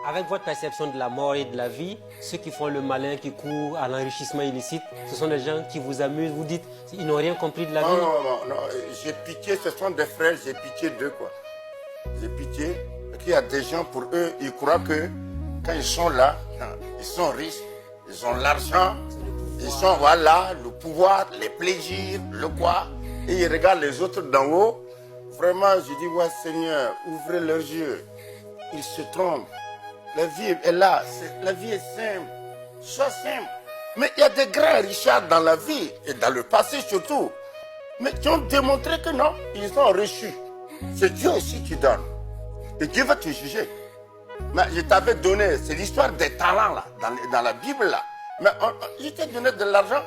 Avec votre perception de la mort et de la vie, ceux qui font le malin, qui courent à l'enrichissement illicite, ce sont des gens qui vous amusent, vous dites, ils n'ont rien compris de la vie. Non, j'ai pitié, ce sont des frères, j'ai pitié d'eux, quoi. J'ai pitié, parce qu'il y a des gens, pour eux, ils croient que quand ils sont là, ils sont riches, ils ont l'argent, ils sont, voilà, le pouvoir, les plaisirs, le quoi, et ils regardent les autres d'en haut. Vraiment, je dis, ouais, Seigneur, ouvrez leurs yeux. Ils se trompent. La vie est là, la vie est simple. Sois simple. Mais il y a des grands richards dans la vie, et dans le passé surtout, mais qui ont démontré que non, ils ont reçu. C'est Dieu aussi qui donne. Et Dieu va te juger. Mais je t'avais donné, c'est l'histoire des talents là, dans la Bible là. Mais je t'ai donné de l'argent.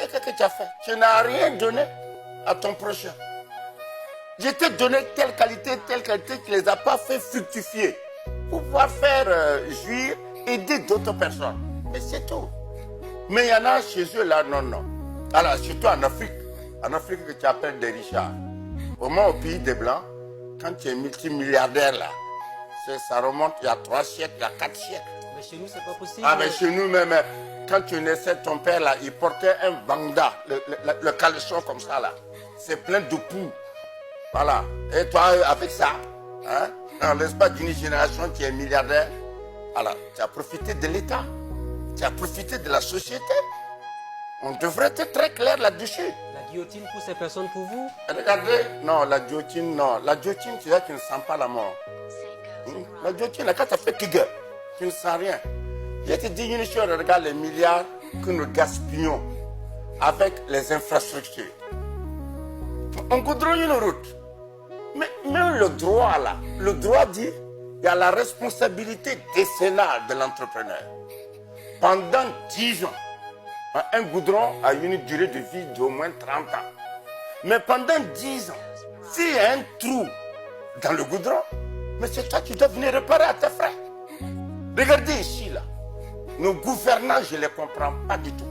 Et qu'est-ce que tu as fait? Tu n'as rien donné à ton prochain. Je t'ai donné telle qualité qui ne les a pas fait fructifier. Pour pouvoir faire jouir, aider d'autres personnes. Mais c'est tout. Mais il y en a chez eux là, non. Alors, surtout en Afrique que tu appelles des richards. Au moins au pays des Blancs, quand tu es multimilliardaire là, ça remonte il y a 3 siècles, il y a 4 siècles. Mais chez nous, c'est pas possible. Ah, mais chez nous même, quand tu naissais, ton père là, il portait un banda, le caleçon comme ça là. C'est plein de poux. Voilà. Et toi, avec ça, hein, dans l'espace d'une génération, tu es milliardaire. Alors, tu as profité de l'État. Tu as profité de la société. On devrait être très clair là-dessus. La guillotine pour ces personnes, pour vous? Regardez, non, la guillotine, non. La guillotine, tu vois, tu ne sens pas la mort. La guillotine, quand tu as fait Kiga, tu ne sens rien. Je te dis une chose, regarde les milliards que nous gaspillons avec les infrastructures. On goudronne une route. Mais même le droit là, le droit dit, il y a la responsabilité décennale de l'entrepreneur. Pendant 10 ans, un goudron a une durée de vie d'au moins 30 ans. Mais pendant 10 ans, s'il y a un trou dans le goudron, mais c'est toi qui dois venir réparer à tes frères. Regardez ici là, nos gouvernants, je ne les comprends pas du tout.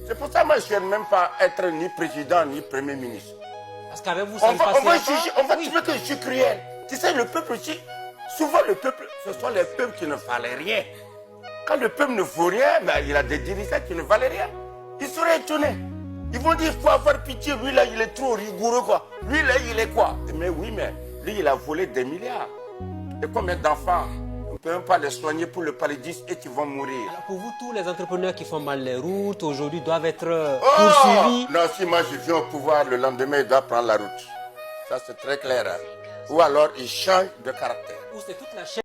C'est pour ça que moi je ne veux même pas être ni président ni premier ministre. Parce qu'avec vous, ça ne passera pas. On va trouver que je suis cruel. Tu sais, le peuple aussi, souvent le peuple, ce sont les peuples qui ne valaient rien. Quand le peuple ne vaut rien, ben, il a des dirigeants qui ne valaient rien. Ils seraient étonnés. Ils vont dire, il faut avoir pitié, lui là, il est trop rigoureux quoi. Lui là, il est quoi? Mais oui, mais lui, il a volé des milliards. Et combien d'enfants, on ne peut même pas les soigner pour le paludisme et qui vont mourir. Alors pour vous, tous les entrepreneurs qui font mal les routes, aujourd'hui, doivent être poursuivis. Non, si moi je viens au pouvoir, le lendemain, il doit prendre la route. Ça, c'est très clair. Hein. Ou alors, il change de caractère. Ou c'est toute la chaîne.